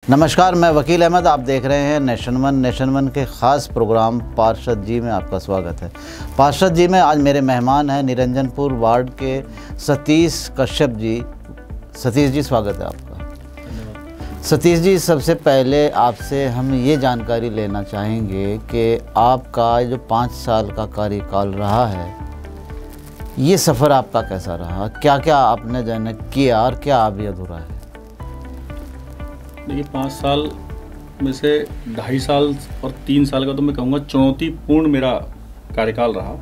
नमस्कार, मैं वकील अहमद। आप देख रहे हैं नेशन वन के ख़ास प्रोग्राम पार्षद जी में आपका स्वागत है। पार्षद जी में आज मेरे मेहमान हैं निरंजनपुर वार्ड के सतीश कश्यप जी। सतीश जी, स्वागत है आपका। सतीश जी, सबसे पहले आपसे हम ये जानकारी लेना चाहेंगे कि आपका जो 5 साल का कार्यकाल रहा है, ये सफ़र आपका कैसा रहा? क्या क्या आपने जो है किया और क्या अभी अधूरा है? देखिए, 5 साल में से 2.5 साल और 3 साल का तो मैं कहूँगा चुनौतीपूर्ण मेरा कार्यकाल रहा।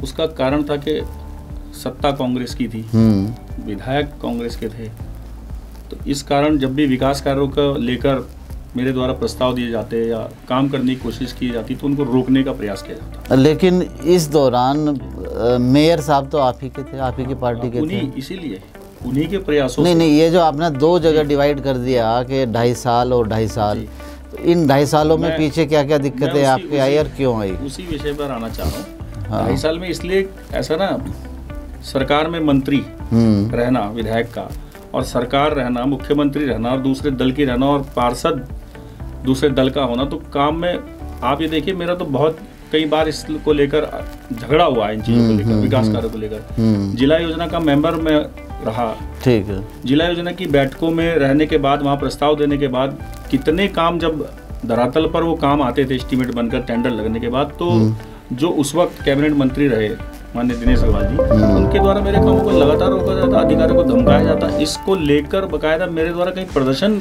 उसका कारण था कि सत्ता कांग्रेस की थी, विधायक कांग्रेस के थे, तो इस कारण जब भी विकास कार्यों को लेकर मेरे द्वारा प्रस्ताव दिए जाते या काम करने की कोशिश की जाती तो उनको रोकने का प्रयास किया जाता। लेकिन इस दौरान मेयर साहब तो आप ही के थे, आप ही की पार्टी के थे। इसीलिए उन्हीं के प्रयासों नहीं, ये जो आपने 2 जगह डिवाइड कर दिया कि 2.5 साल और 2.5 साल, तो इन 2.5 सालों में पीछे क्या क्या दिक्कतें आपके आई और क्यों आई? उसी विषय पर आना चाह रहा हूँ। 2.5 साल में इसलिए ऐसा ना, सरकार में मंत्री रहना विधायक का, और सरकार रहना, मुख्यमंत्री रहना और दूसरे दल की रहना, और पार्षद दूसरे दल का होना, तो काम में आप ये देखिए मेरा तो बहुत कई बार इसको लेकर झगड़ा हुआ है, इन चीज़ों को लेकर, विकास कार्यों को लेकर। जिला योजना का मेंबर में रहा। ठीक है। जिला योजना की बैठकों में रहने के बाद, वहाँ प्रस्ताव देने के बाद, कितने काम जब धरातल पर वो काम आते थे एस्टीमेट बनकर टेंडर लगने के बाद, तो जो उस वक्त कैबिनेट मंत्री रहे माननीय दिनेश अग्रवाल जी, उनके द्वारा मेरे कामों को लगातार रोका जाता, अधिकारियों को धमकाया जाता। इसको लेकर बकायदा मेरे द्वारा कहीं प्रदर्शन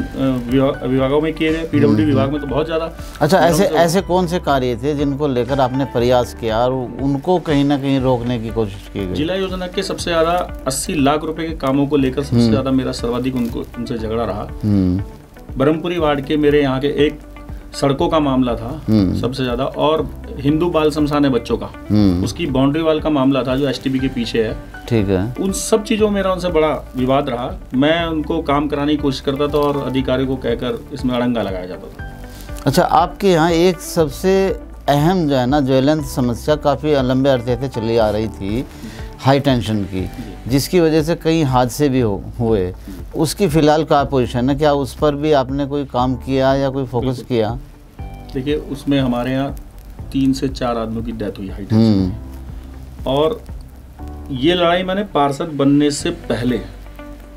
विभागों में किए गए, पीडब्ल्यूडी विभाग में तो बहुत ज़्यादा। अच्छा, ऐसे कौन से कार्य थे जिनको लेकर आपने प्रयास किया और उनको कहीं ना कहीं रोकने की कोशिश की गई? जिला योजना के सबसे ज़्यादा 80 लाख रुपए के कामों को लेकर सबसे ज़्यादा मेरा सर्वाधिक उनसे झगड़ा रहा। ब्रह्मपुरी वार्ड के मेरे यहाँ के एक सड़कों का मामला था सबसे ज्यादा, और हिंदू बाल शमशान है बच्चों का, उसकी बाउंड्री वाल का मामला था जो एसटीबी के पीछे है। ठीक है। उन सब चीजों में मेरा उनसे बड़ा विवाद रहा। मैं उनको काम कराने की कोशिश करता था और अधिकारियों को कहकर इसमें अड़ंगा लगाया जाता था। अच्छा, आपके यहाँ एक सबसे अहम जो है ना ज्वलंत समस्या काफ़ी लंबे अरसे से चली आ रही थी, हाई टेंशन की, जिसकी वजह से कई हादसे भी हुए। उसकी फ़िलहाल क्या पोजीशन है? क्या उस पर भी आपने कोई काम किया या कोई फोकस किया? देखिए, उसमें हमारे यहाँ 3 से 4 आदमियों की डेथ हुई हाई टेंशन में, और ये लड़ाई मैंने पार्षद बनने से पहले,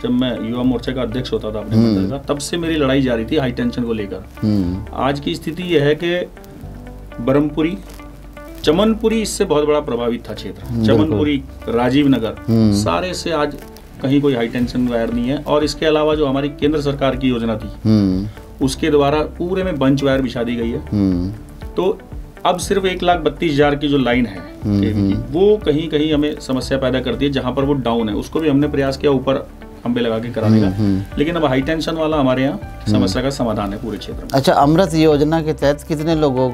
जब मैं युवा मोर्चा का अध्यक्ष होता था अपने मंडल का, तब से मेरी लड़ाई जारी थी हाई टेंशन को लेकर। आज की स्थिति यह है कि ब्रह्मपुरी, चमनपुरी इससे बहुत बड़ा प्रभावित था क्षेत्र। चमनपुरी, राजीव नगर, सारे से आज कहीं कोई हाई टेंशन वायर नहीं है। और इसके अलावा जो हमारी केंद्र सरकार की योजना थी, उसके द्वारा पूरे में बंच वायर बिछा दी गई है। तो अब सिर्फ 1,32,000 की जो लाइन है केवी की, वो कहीं कहीं हमें समस्या पैदा करती है। जहां पर वो डाउन है, उसको भी हमने प्रयास किया ऊपर खंबे लगा के कराने का, लेकिन अब हाई टेंशन वाला हमारे यहाँ समस्या का समाधान है पूरे क्षेत्र में। अच्छा, अमृत योजना के तहत कितने लोगों,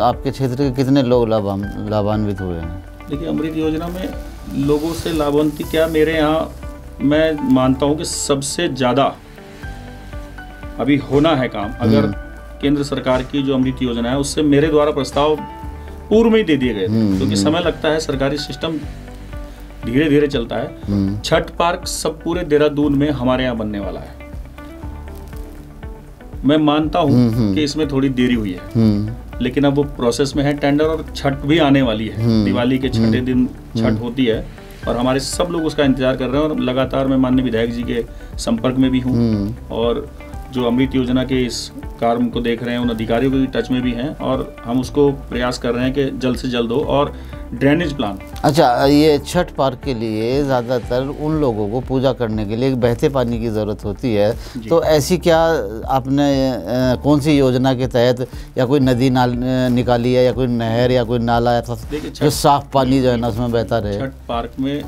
आपके क्षेत्र के कितने लोग लाभान्वित हुए हैं? देखिए, अमृत योजना में लोगों से लाभान्वित क्या, मेरे यहाँ मैं मानता हूँ कि सबसे ज़्यादा अभी होना है काम। अगर केंद्र सरकार की जो अमृत योजना है, उससे मेरे द्वारा प्रस्ताव पूर्व में ही दे दिए गए थे, क्योंकि समय लगता है, सरकारी सिस्टम धीरे धीरे चलता है। छठ पार्क सब पूरे देहरादून में हमारे यहाँ बनने वाला है। मैं मानता हूँ कि इसमें थोड़ी देरी हुई है, लेकिन अब वो प्रोसेस में है टेंडर, और छठ भी आने वाली है। दिवाली के छठे दिन छठ होती है, और हमारे सब लोग उसका इंतजार कर रहे हैं। और लगातार मैं माननीय विधायक जी के संपर्क में भी हूँ, और जो अमृत योजना के इस कार्य को देख रहे हैं उन अधिकारियों के टच में भी हैं, और हम उसको प्रयास कर रहे हैं कि जल्द से जल्द हो। और ड्रेनेज प्लान। अच्छा, ये छठ पार्क के लिए ज़्यादातर उन लोगों को पूजा करने के लिए बहते पानी की ज़रूरत होती है, तो ऐसी क्या आपने कौन सी योजना के तहत या कोई नदी निकाली है, या कोई नहर या कोई नाला ऐसा जो साफ पानी जो है ना उसमें बहता रहे? छठ पार्क में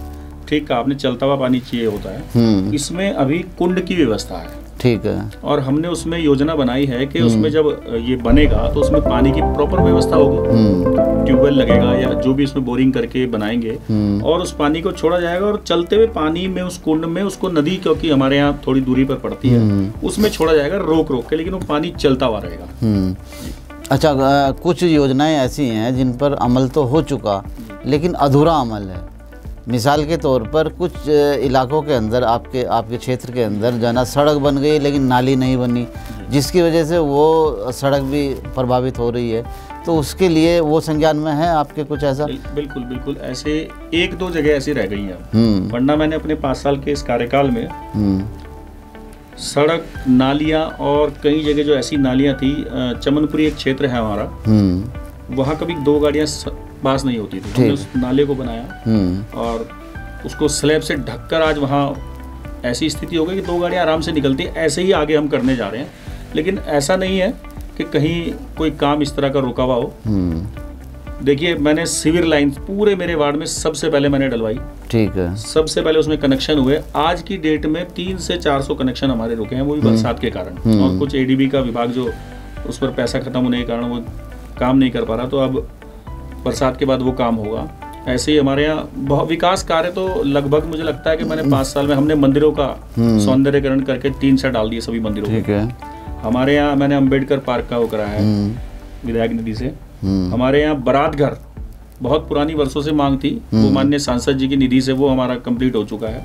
ठीक कहा आपने, चलता हुआ पानी चाहिए होता है। इसमें अभी कुंड की व्यवस्था है। ठीक है। और हमने उसमें योजना बनाई है कि उसमें जब ये बनेगा तो उसमें पानी की प्रॉपर व्यवस्था होगी, ट्यूबवेल लगेगा या जो भी इसमें बोरिंग करके बनाएंगे, और उस पानी को छोड़ा जाएगा, और चलते हुए पानी में उस कुंड में उसको नदी, क्योंकि हमारे यहाँ थोड़ी दूरी पर पड़ती है, उसमें छोड़ा जाएगा रोक रोक के, लेकिन वो पानी चलता हुआ रहेगा। अच्छा, कुछ योजनाएं ऐसी हैं जिन पर अमल तो हो चुका लेकिन अधूरा अमल है, मिसाल के तौर पर कुछ इलाकों के अंदर आपके क्षेत्र के अंदर जो है ना सड़क बन गई लेकिन नाली नहीं बनी, जिसकी वजह से वो सड़क भी प्रभावित हो रही है, तो उसके लिए वो संज्ञान में है आपके कुछ ऐसा? बिल्कुल बिल्कुल, ऐसे 1-2 जगह ऐसी रह गई हैं, वरना मैंने अपने 5 साल के इस कार्यकाल में सड़क, नालियाँ और कई जगह जो ऐसी नालियाँ थी, चमनपुरी एक क्षेत्र है हमारा, वहाँ कभी 2 गाड़ियाँ पास नहीं होती थी। हमने उस नाले को बनाया और उसको स्लैब से ढककर आज वहाँ ऐसी स्थिति हो गई कि 2 गाड़ियाँ आराम से निकलती है। ऐसे ही आगे हम करने जा रहे हैं, लेकिन ऐसा नहीं है कि कहीं कोई काम इस तरह का रुका हुआ हो। देखिए, मैंने सीवर लाइन पूरे मेरे वार्ड में सबसे पहले मैंने डलवाई। ठीक है, सबसे पहले उसमें कनेक्शन हुए। आज की डेट में 300 से 400 कनेक्शन हमारे रुके हैं, वो भी बरसात के कारण, और कुछ एडीबी का विभाग जो उस पर पैसा खत्म होने के कारण वो काम नहीं कर पा रहा, तो अब बरसात के बाद वो काम होगा। ऐसे ही हमारे यहाँ बहुत विकास कार्य तो लगभग मुझे लगता है कि मैंने 5 साल में हमने मंदिरों का सौंदर्यकरण करके 3 सेट डाल दिए सभी मंदिरों को। हमारे यहाँ मैंने अम्बेडकर पार्क का वो कराया है विधायक निधि से। हमारे यहाँ बारात घर बहुत पुरानी वर्षों से मांग थी, वो माननीय सांसद जी की निधि से वो हमारा कंप्लीट हो चुका है।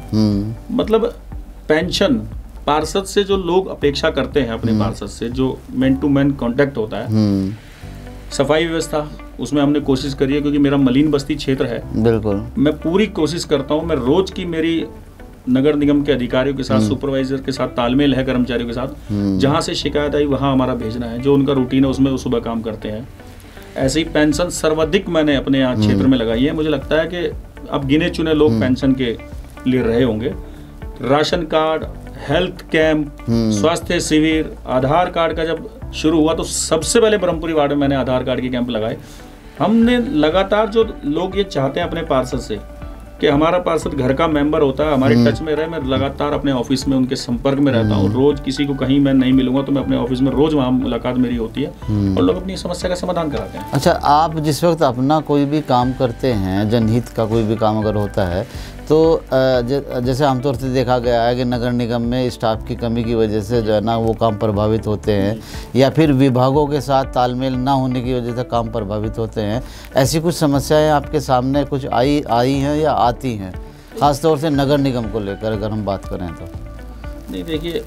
मतलब पेंशन पार्षद से जो लोग अपेक्षा करते हैं, अपने पार्षद से जो मैन टू मैन कांटेक्ट होता है। सफाई व्यवस्था उसमें हमने कोशिश करी है, क्योंकि मेरा मलिन बस्ती क्षेत्र है। बिल्कुल, मैं पूरी कोशिश करता हूँ। मैं रोज की मेरी नगर निगम के अधिकारियों के साथ, सुपरवाइजर के साथ तालमेल है, कर्मचारियों के साथ। जहाँ से शिकायत आई वहाँ हमारा भेजना है, जो उनका रूटीन है उसमें वो सुबह काम करते हैं। ऐसे ही पेंशन सर्वाधिक मैंने अपने यहाँ क्षेत्र में लगाई है। मुझे लगता है कि अब गिने चुने लोग पेंशन के लिए रहे होंगे। राशन कार्ड, हेल्थ कैंप, स्वास्थ्य शिविर, आधार कार्ड का जब शुरू हुआ तो सबसे पहले ब्रह्मपुरी वार्ड में मैंने आधार कार्ड के कैंप लगाए। हमने लगातार, जो लोग ये चाहते हैं अपने पार्षद से कि हमारा पार्षद घर का मेंबर होता है, हमारे टच में रहे, मैं लगातार अपने ऑफिस में उनके संपर्क में रहता हूँ। रोज किसी को कहीं मैं नहीं मिलूंगा तो मैं अपने ऑफिस में रोज वहाँ मुलाकात मेरी होती है और लोग अपनी समस्या का समाधान कराते हैं। अच्छा, आप जिस वक्त अपना कोई भी काम करते हैं, जनहित का कोई भी काम अगर होता है, तो जैसे आमतौर से देखा गया है कि नगर निगम में स्टाफ की कमी की वजह से जो है ना वो काम प्रभावित होते हैं, या फिर विभागों के साथ तालमेल ना होने की वजह से काम प्रभावित होते हैं। ऐसी कुछ समस्याएं आपके सामने कुछ आई हैं या आती हैं, ख़ासतौर से नगर निगम को लेकर अगर हम बात करें तो? नहीं, देखिए,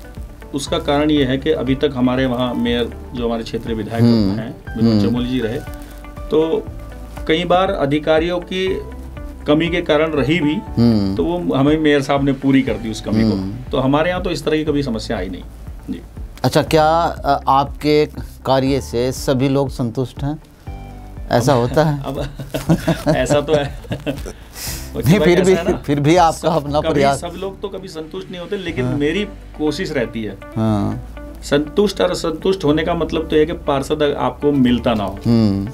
उसका कारण ये है कि अभी तक हमारे वहाँ मेयर जो हमारे क्षेत्रीय विधायक हैं विनोद चमोली जी रहे, तो कई बार अधिकारियों की कमी के कारण रही भी, तो वो हमें मेयर साहब ने पूरी कर दी उस कमी को। तो हमारे यहाँ तो इस तरह की कभी समस्या आई नहीं जी। अच्छा, क्या आपके कार्य से सभी लोग संतुष्ट हैं? ऐसा होता है? अब ऐसा तो है नहीं, फिर भी आपका अपना प्रयास। सब लोग तो कभी संतुष्ट नहीं होते, लेकिन मेरी कोशिश रहती है। संतुष्ट और असंतुष्ट होने का मतलब तो है कि पार्षद आपको मिलता ना हो,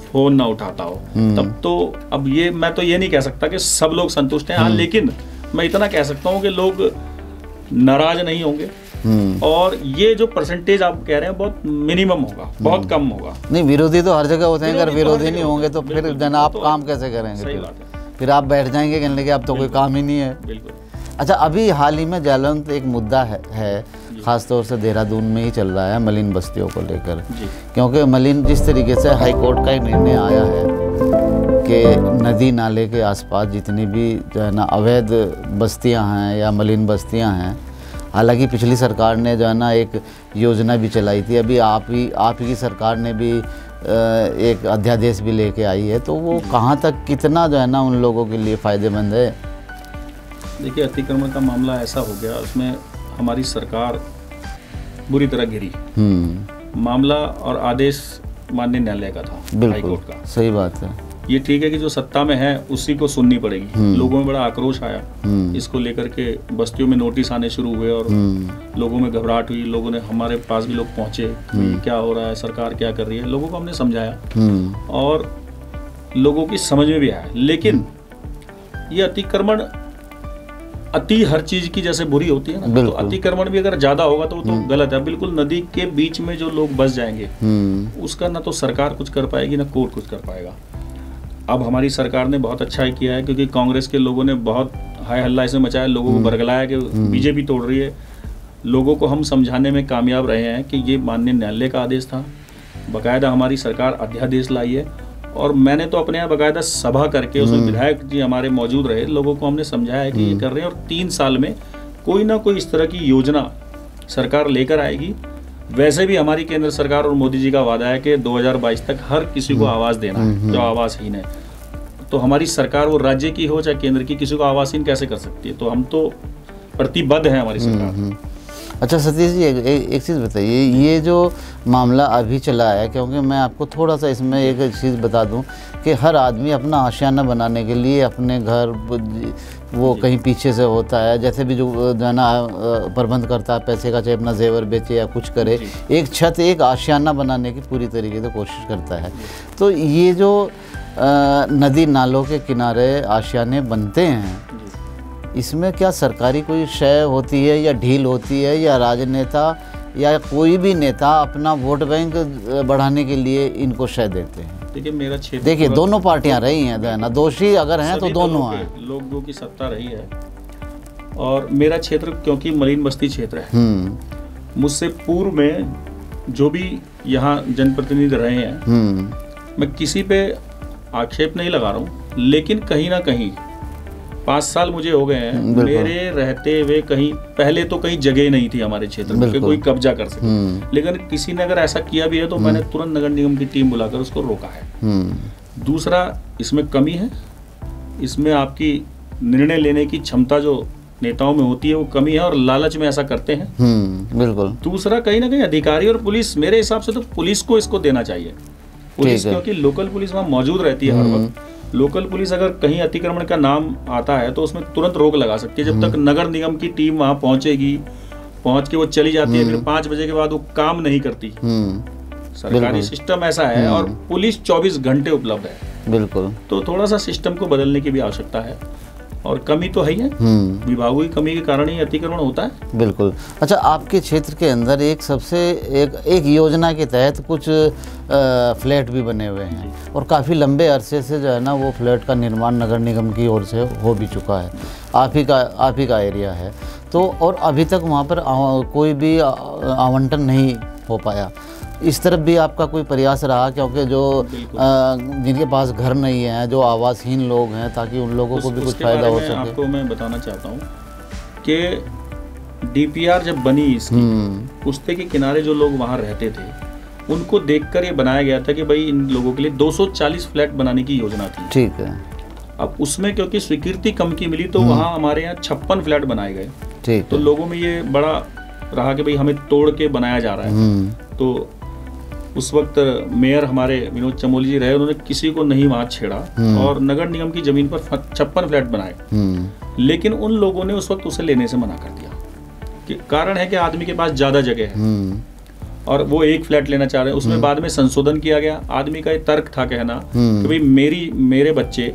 फोन ना उठाता हो, तब तो अब ये मैं तो ये नहीं कह सकता कि सब लोग संतुष्ट हैं। हाँ, लेकिन मैं इतना कह सकता हूँ कि लोग नाराज नहीं होंगे, और ये जो परसेंटेज आप कह रहे हैं बहुत मिनिमम होगा, बहुत कम होगा। नहीं, विरोधी तो हर जगह होते हैं, अगर विरोधी नहीं होंगे तो फिर जन आप काम कैसे करेंगे? सही बात है, फिर आप बैठ जाएंगे कहने लगे अब तो कोई काम ही नहीं है। बिल्कुल। अच्छा, अभी हाल ही में ज्वलंत एक मुद्दा है खासतौर से देहरादून में ही चल रहा है, मलिन बस्तियों को लेकर। क्योंकि मलिन जिस तरीके से हाई कोर्ट का एक निर्णय आया है कि नदी नाले के आसपास जितनी भी जो है ना अवैध बस्तियां हैं या मलिन बस्तियां हैं, हालांकि पिछली सरकार ने जो है ना एक योजना भी चलाई थी, अभी आप ही की सरकार ने भी एक अध्यादेश भी लेके आई है, तो वो कहाँ तक कितना जो है ना उन लोगों के लिए फ़ायदेमंद है? देखिए, अतिक्रमण का मामला ऐसा हो गया, उसमें हमारी सरकार बुरी तरह गिरी। मामला और आदेश माननीय न्यायालय का था, हाई कोर्ट का। सही बात है। ये ठीक है कि जो सत्ता में है उसी को सुननी पड़ेगी। लोगों में बड़ा आक्रोश आया इसको लेकर के, बस्तियों में नोटिस आने शुरू हुए और लोगों में घबराहट हुई। लोगों ने, हमारे पास भी लोग पहुंचे, क्या हो रहा है, सरकार क्या कर रही है। लोगों को हमने समझाया और लोगों की समझ में भी आया। लेकिन ये अतिक्रमण अति हर चीज की जैसे बुरी होती है ना, तो अतिक्रमण भी अगर ज्यादा होगा तो वो तो गलत है। बिल्कुल नदी के बीच में जो लोग बस जाएंगे उसका ना तो सरकार कुछ कर पाएगी ना कोर्ट कुछ कर पाएगा। अब हमारी सरकार ने बहुत अच्छा ही किया है, क्योंकि कांग्रेस के लोगों ने बहुत हाय हल्ला इसमें मचाया, लोगों को बरगलाया कि बीजेपी तोड़ रही है। लोगों को हम समझाने में कामयाब रहे हैं कि ये माननीय न्यायालय का आदेश था, बाकायदा हमारी सरकार अध्यादेश लाई है और मैंने तो अपने यहाँ बाकायदा सभा करके उसमें विधायक जी हमारे मौजूद रहे, लोगों को हमने समझाया है कि ये कर रहे हैं और 3 साल में कोई ना कोई इस तरह की योजना सरकार लेकर आएगी। वैसे भी हमारी केंद्र सरकार और मोदी जी का वादा है कि 2022 तक हर किसी को आवास देना है जो आवासहीन है। तो हमारी सरकार वो राज्य की हो चाहे केंद्र की, किसी को आवासहीन कैसे कर सकती है? तो हम तो प्रतिबद्ध हैं हमारी सरकार। अच्छा सतीश जी, एक चीज़ बताइए, ये जो मामला अभी चला है, क्योंकि मैं आपको थोड़ा सा इसमें एक चीज़ बता दूं कि हर आदमी अपना आशियाना बनाने के लिए अपने घर वो कहीं पीछे से होता है, जैसे भी जो है ना प्रबंध करता है पैसे का, चाहे अपना जेवर बेचे या कुछ करे, एक छत एक आशियाना बनाने की पूरी तरीके से कोशिश करता है। तो ये जो नदी नालों के किनारे आशियाने बनते हैं, इसमें क्या सरकारी कोई शय होती है या ढील होती है, या राजनेता या कोई भी नेता अपना वोट बैंक बढ़ाने के लिए इनको शय देते हैं? देखिए मेरा क्षेत्र, देखिए दोनों पार्टियां रही हैं ना, दोषी अगर हैं तो दोनों हैं, लोगों की सत्ता रही है। और मेरा क्षेत्र क्योंकि मलिन बस्ती क्षेत्र है, मुझसे पूर्व में जो भी यहाँ जनप्रतिनिधि रहे हैं, मैं किसी पे आक्षेप नहीं लगा रहा हूँ, लेकिन कहीं ना कहीं 5 साल मुझे हो गए हैं मेरे रहते हुए, कहीं पहले तो कहीं जगह नहीं थी हमारे क्षेत्र में कि कोई कब्जा कर सके, लेकिन किसी ने अगर ऐसा किया भी है तो मैंने तुरंत नगर निगम की टीम बुलाकर उसको रोका है। दूसरा, इसमें कमी है, इसमें आपकी निर्णय लेने की क्षमता जो नेताओं में होती है वो कमी है, और लालच में ऐसा करते हैं। बिल्कुल। दूसरा, कहीं ना कहीं अधिकारी और पुलिस, मेरे हिसाब से तो पुलिस को इसको देना चाहिए। पुलिस, क्योंकि लोकल पुलिस वहाँ मौजूद रहती है हर वक्त। लोकल पुलिस अगर कहीं अतिक्रमण का नाम आता है तो उसमें तुरंत रोक लगा सकती है। जब तक नगर निगम की टीम वहां पहुंचेगी, पहुंच के वो चली जाती है, फिर 5 बजे के बाद वो काम नहीं करती। सरकारी सिस्टम ऐसा है, और पुलिस 24 घंटे उपलब्ध है। बिल्कुल। तो थोड़ा सा सिस्टम को बदलने की भी आवश्यकता है, और कमी तो है ही है, विभागों की कमी के कारण ही अतिक्रमण होता है। बिल्कुल। अच्छा, आपके क्षेत्र के अंदर एक योजना के तहत कुछ फ्लैट भी बने हुए हैं, और काफ़ी लंबे अरसे से जो है ना वो फ्लैट का निर्माण नगर निगम की ओर से हो भी चुका है, आप ही का एरिया है। तो और अभी तक वहाँ पर कोई भी आवंटन नहीं हो पाया। इस तरफ भी आपका कोई प्रयास रहा? क्योंकि जो जिनके पास घर नहीं है, जो आवासहीन लोग हैं, ताकि उन लोगों को भी कुछ फायदा हो सके। आपको मैं बताना चाहता हूँ कि डीपीआर जब बनी इसकी, पुश्ते के किनारे जो लोग वहाँ रहते थे उनको देखकर ये बनाया गया था कि भाई इन लोगों के लिए 240 फ्लैट बनाने की योजना थी। ठीक है। अब उसमें क्योंकि स्वीकृति कम की मिली तो वहाँ हमारे यहाँ 56 फ्लैट बनाए गए। ठीक। तो लोगों में ये बड़ा रहा कि भाई हमें तोड़ के बनाया जा रहा है। तो उस वक्त मेयर हमारे विनोद चमोली जी रहे, उन्होंने किसी को नहीं वहां छेड़ा और नगर निगम की जमीन पर 56 फ्लैट बनाए। लेकिन उन लोगों ने उस वक्त उसे लेने से मना कर दिया कि कारण है कि आदमी के पास ज्यादा जगह है और वो एक फ्लैट लेना चाह रहे हैं। उसमें बाद में संशोधन किया गया। आदमी का एक तर्क था कहना कि भाई मेरे बच्चे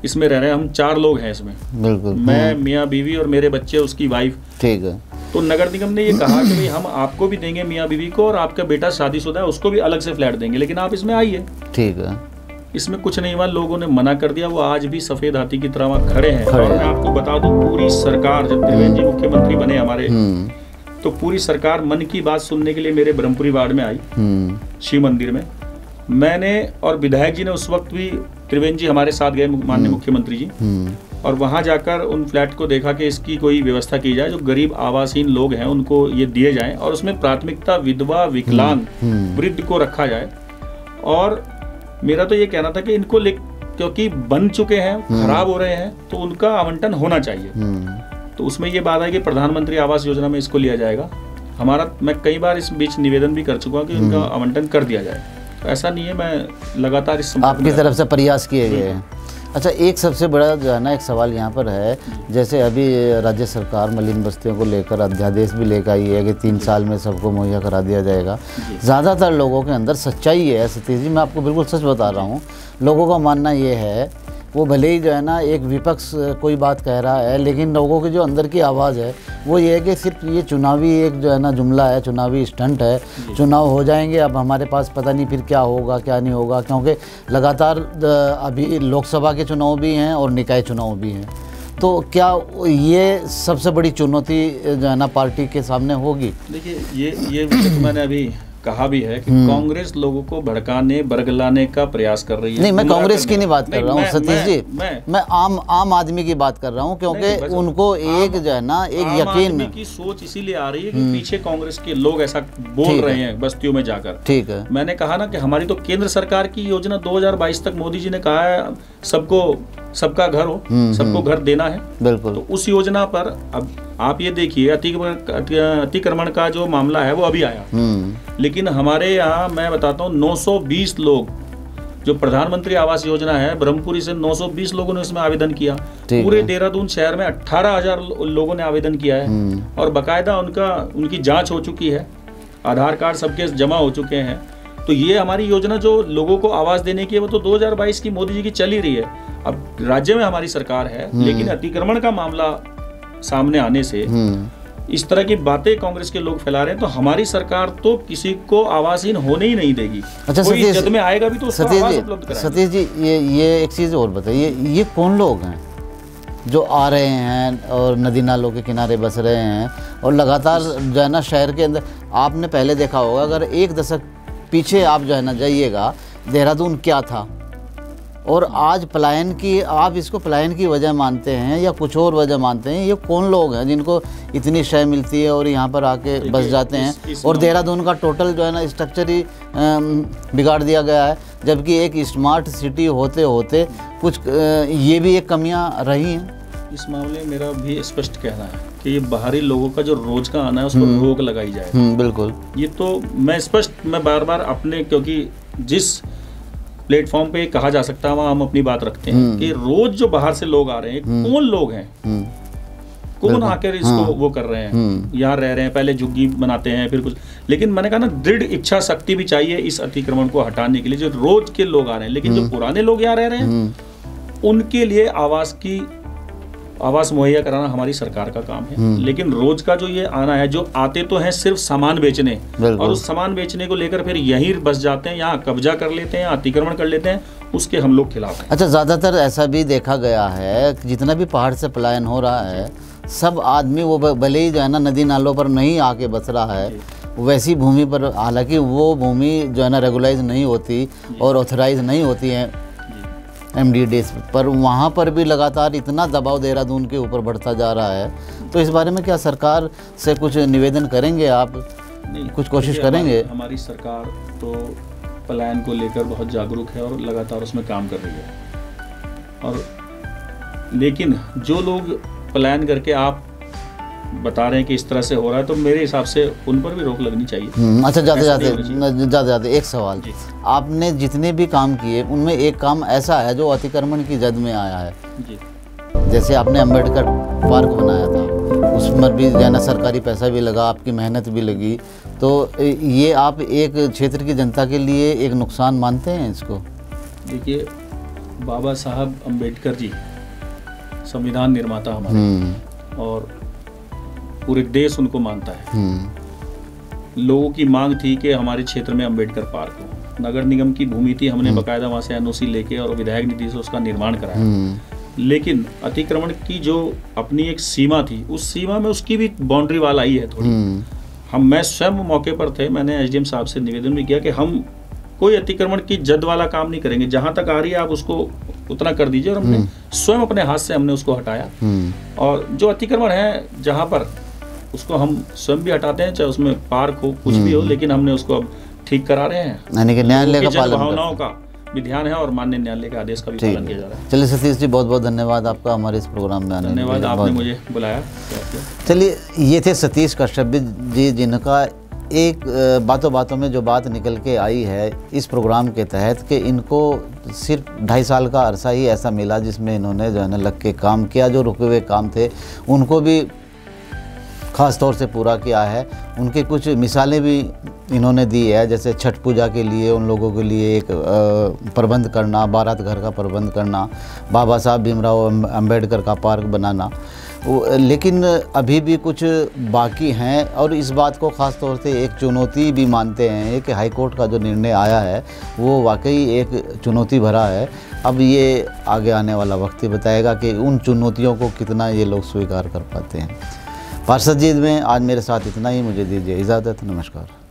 इसमें रह रहे हैं, हम 4 लोग हैं इसमें, बिल्कुल, मैं, मियाँ बीवी और मेरे बच्चे, उसकी वाइफ। ठीक है। तो नगर निगम ने ये कहा कि भाई हम आपको भी देंगे मियाँ बीवी को, और आपका बेटा शादीशुदा है उसको भी अलग से फ्लैट देंगे, लेकिन आप इसमें आइए। ठीक है। इसमें कुछ नहीं हुआ, लोगों ने मना कर दिया। वो आज भी सफेद हाथी की तरह वहाँ खड़े हैं। और मैं आपको बता दूं, पूरी सरकार, जब त्रिवेंद्र जी मुख्यमंत्री बने हमारे, तो पूरी सरकार मन की बात सुनने के लिए मेरे ब्रह्मपुरी वार्ड में आई, शिव मंदिर में। मैंने और विधायक जी ने उस वक्त भी, त्रिवेंद्र जी हमारे साथ गए, माननीय मुख्यमंत्री जी, और वहां जाकर उन फ्लैट को देखा कि इसकी कोई व्यवस्था की जाए, जो गरीब आवासहीन लोग हैं उनको ये दिए जाएं, और उसमें प्राथमिकता विधवा, विकलांग, वृद्ध को रखा जाए। और मेरा तो ये कहना था कि इनको क्योंकि बन चुके हैं, खराब हो रहे हैं, तो उनका आवंटन होना चाहिए। तो उसमें ये बात है कि प्रधानमंत्री आवास योजना में इसको लिया जाएगा। मैं कई बार इस बीच निवेदन भी कर चुका हूँ कि इनका आवंटन कर दिया जाए। तो ऐसा नहीं है, मैं लगातार इस आपकी तरफ से प्रयास किए गए हैं। अच्छा, एक सबसे बड़ा जो है ना एक सवाल यहाँ पर है, जैसे अभी राज्य सरकार मलिन बस्तियों को लेकर अध्यादेश भी लेकर आई है कि 3 साल में सबको मुहैया करा दिया जाएगा। ज़्यादातर लोगों के अंदर सच्चाई है सतीश जी, मैं आपको बिल्कुल सच बता रहा हूँ। लोगों का मानना ये है, वो भले ही जो है ना एक विपक्ष कोई बात कह रहा है, लेकिन लोगों की जो अंदर की आवाज़ है वो ये है कि सिर्फ ये चुनावी एक जो है ना जुमला है, चुनावी स्टंट है। चुनाव हो जाएंगे, अब हमारे पास पता नहीं फिर क्या होगा क्या नहीं होगा, क्योंकि लगातार अभी लोकसभा के चुनाव भी हैं और निकाय चुनाव भी हैं। तो क्या ये सबसे बड़ी चुनौती जो है ना पार्टी के सामने होगी? देखिए, ये तो मैंने अभी कहा भी है कि कांग्रेस लोगों को भड़काने बरगलाने का प्रयास कर रही है। नहीं, मैं कांग्रेस की नहीं बात कर रहा हूँ सतीश जी, मैं आम आदमी की बात कर रहा हूँ, क्योंकि उनको एक जो है ना एक यकीन की सोच इसीलिए आ रही है कि पीछे कांग्रेस के लोग ऐसा बोल रहे हैं बस्तियों में जाकर। ठीक है, मैंने कहा ना कि हमारी तो केंद्र सरकार की योजना 2022 तक मोदी जी ने कहा है सबको सबका घर हो, सबको घर देना है। बिल्कुल। तो उस योजना पर अब आप ये देखिए अतिक्रमण का जो मामला है वो अभी आया, लेकिन हमारे यहाँ मैं बताता हूँ 920 लोग, जो प्रधानमंत्री आवास योजना है ब्रह्मपुरी से 920 लोगों ने इसमें आवेदन किया। पूरे देहरादून शहर में 18,000 लोगों ने आवेदन किया है और बाकायदा उनकी जांच हो चुकी है, आधार कार्ड सबके जमा हो चुके हैं। तो ये हमारी योजना जो लोगों को आवास देने की है वो तो 2022 की मोदी जी की चल ही रही है। अब राज्य में हमारी सरकार है, लेकिन अतिक्रमण का मामला सामने आने से इस तरह की बातें कांग्रेस के लोग फैला रहे हैं, तो हमारी सरकार तो किसी को आवासहीन होने ही नहीं देगी। अच्छा, कोई जद में आएगा भी तो उसको आवास उपलब्ध कराएंगे। सतीश जी, ये एक चीज़ और बताइए, ये कौन लोग हैं जो आ रहे हैं और नदी नालों के किनारे बस रहे हैं और लगातार जो है ना शहर के अंदर, आपने पहले देखा होगा, अगर एक दशक पीछे आप जो है ना जाइएगा, देहरादून क्या था और आज पलायन की, आप इसको पलायन की वजह मानते हैं या कुछ और वजह मानते हैं? ये कौन लोग हैं जिनको इतनी शय मिलती है और यहाँ पर आके बस जाते हैं और देहरादून का टोटल जो है ना स्ट्रक्चर ही बिगाड़ दिया गया है, जबकि एक स्मार्ट सिटी होते होते कुछ ये भी एक कमियाँ रही हैं। इस मामले में मेरा भी स्पष्ट कहना है कि ये बाहरी लोगों का जो रोज का आना है उसको रोक लगाई जाए। बिल्कुल, ये तो मैं बार बार अपने, क्योंकि जिस प्लेटफॉर्म पे कहा जा सकता है वहाँ हम अपनी बात रखते हैं कि रोज जो बाहर से लोग आ रहे हैं, कौन लोग हैं, कौन आकर इसको वो कर रहे हैं, यहाँ रह रहे हैं, पहले झुग्गी बनाते हैं फिर कुछ। लेकिन मैंने कहा ना, दृढ़ इच्छा शक्ति भी चाहिए इस अतिक्रमण को हटाने के लिए। जो रोज के लोग आ रहे हैं, लेकिन जो पुराने लोग यहाँ रह रहे हैं उनके लिए आवास मुहैया कराना हमारी सरकार का काम है। लेकिन रोज का जो ये आना है, जो आते तो हैं सिर्फ सामान बेचने और उस सामान बेचने को लेकर फिर यहीं बस जाते हैं, यहाँ कब्जा कर लेते हैं, अतिक्रमण कर लेते हैं, उसके हम लोग खिलाफ हैं। अच्छा, ज़्यादातर ऐसा भी देखा गया है कि जितना भी पहाड़ से पलायन हो रहा है, सब आदमी वो भले ही जो है ना नदी नालों पर नहीं आके बस रहा है, वैसी भूमि पर, हालांकि वो भूमि जो है ना रेगुलाइज नहीं होती और ऑथराइज नहीं होती है MDDs पर, वहाँ पर भी लगातार इतना दबाव देहरादून के ऊपर बढ़ता जा रहा है। तो इस बारे में क्या सरकार से कुछ निवेदन करेंगे आप? नहीं, कुछ कोशिश करेंगे? हमारी सरकार तो पलायन को लेकर बहुत जागरूक है और लगातार उसमें काम कर रही है। और लेकिन जो लोग पलायन करके आप बता रहे हैं कि इस तरह से हो रहा है, तो मेरे हिसाब से उन पर भी रोक लगनी चाहिए। अच्छा, जाते एक सवाल, आपने जितने भी काम किए उनमें एक काम ऐसा है जो अतिक्रमण की जद में आया है जी। जैसे आपने अम्बेडकर पार्क बनाया था, उसमें भी जो है ना सरकारी पैसा भी लगा, आपकी मेहनत भी लगी, तो ये आप एक क्षेत्र की जनता के लिए एक नुकसान मानते हैं इसको? देखिए, बाबा साहब अम्बेडकर जी संविधान निर्माता हमारे, और पूरे देश उनको मानता है। लोगों की मांग थी कि हमारे क्षेत्र में अम्बेडकर पार्क हो, नगर निगम की भूमि थी, हमने बाकायदा वहाँ से NOC लेके और विधायक निधि से उसका निर्माण कराया। लेकिन अतिक्रमण की जो अपनी एक सीमा थी, उस सीमा में उसकी भी बाउंड्री वाल आई है थोड़ी। मैं स्वयं मौके पर थे, मैंने SDM साहब से निवेदन भी किया कि हम कोई अतिक्रमण की जद वाला काम नहीं करेंगे, जहाँ तक आ रही है आप उसको उतना कर दीजिए। और हमने स्वयं अपने हाथ से हमने उसको हटाया। और जो अतिक्रमण है जहाँ पर, उसको हम स्वयं भी हटाते हैं, चाहे उसमें पार्क हो कुछ भी हो, लेकिन हमने उसको अब ठीक करा रहे हैं। यानी कि न्यायालय का पालन, भावनाओं का भी ध्यान है और माननीय न्यायालय के आदेश का भी पालन किया जा रहा है। चलिए सतीश जी, बहुत बहुत धन्यवाद आपका हमारे इस प्रोग्राम में आने के लिए। धन्यवाद, आपने मुझे बुलाया। चलिए, ये थे सतीश कश्यप जी, जिनका एक बातों बातों में जो बात निकल के आई है इस प्रोग्राम के तहत कि इनको सिर्फ 2.5 साल का अरसा ही ऐसा मिला जिसमें इन्होंने जो है ना लग के काम किया, जो रुके हुए काम थे उनको भी ख़ास तौर से पूरा किया है। उनके कुछ मिसालें भी इन्होंने दी है, जैसे छठ पूजा के लिए उन लोगों के लिए एक प्रबंध करना, बारात घर का प्रबंध करना, बाबा साहब भीमराव अम्बेडकर का पार्क बनाना। लेकिन अभी भी कुछ बाकी हैं और इस बात को ख़ास तौर से एक चुनौती भी मानते हैं कि हाई कोर्ट का जो निर्णय आया है वो वाकई एक चुनौती भरा है। अब ये आगे आने वाला वक्त ही बताएगा कि उन चुनौतियों को कितना ये लोग स्वीकार कर पाते हैं। पार्षद जी में आज मेरे साथ इतना ही, मुझे दीजिए इजाज़त, नमस्कार।